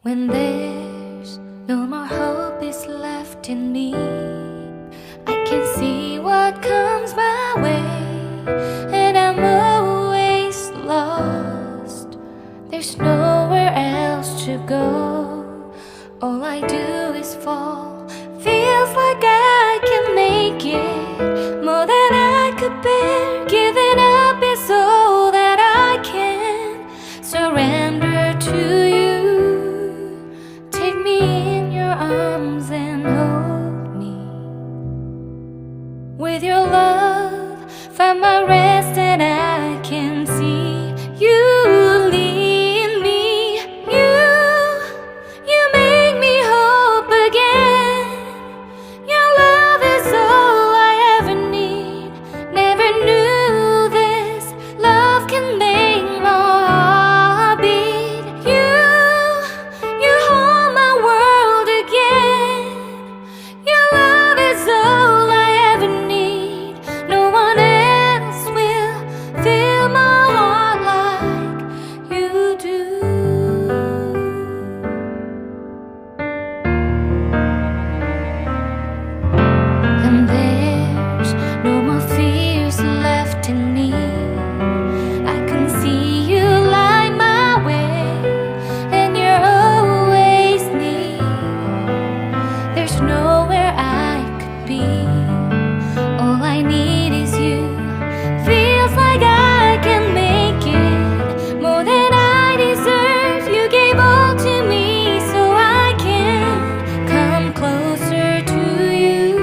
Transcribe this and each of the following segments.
When there's no more hope is left in me, I can see what comes my way, and I'm always lost. There's nowhere else to go. All I do is fall. Feels like I can make it more than I could bear. Giving up is all that I can surrender to you. Take me in your arms and hold me. With your love, find my rest, and I can see you lead me. You make me hope again. Your love is all I ever need. Never knew this love can make my heart beat. You hold my world again. Your love is all I ever need. No one else will fill my heart like you do. And there's no more fears left in me. I can see you light my way, and you're always near. There's nowhere I could be. All I need is you. Feels like I can make it more than I deserve. You gave all to me so I can come closer to you.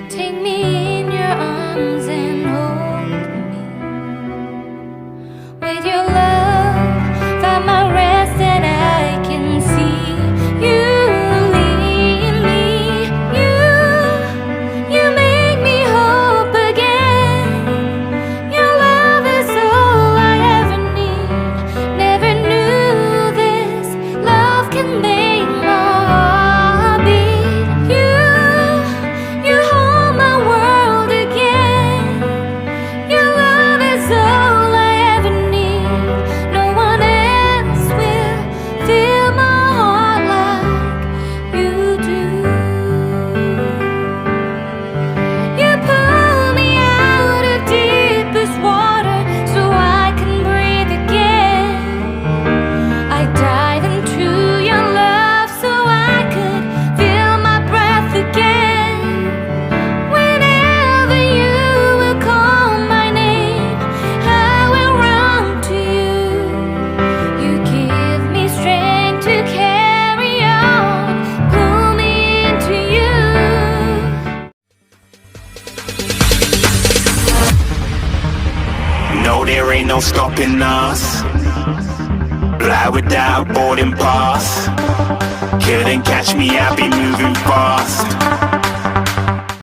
Take me in your arms and hold me. With your love, find my rest, and I can see you lead me. You make me hope again. Your love is all I ever need. Never knew this love can make my heart beat. You hold my world again. Your love is all I ever need. No one else will fill my heart like you do. You pull me out of deepest water so I can breathe again. I dive into your love so I could feel my breath again. Whenever you will call my name, I will run to you. You give me strength to carry on. Pull me into you. No, there ain't no stopping us. Fly without boarding pass. Couldn't catch me, I'll be moving fast.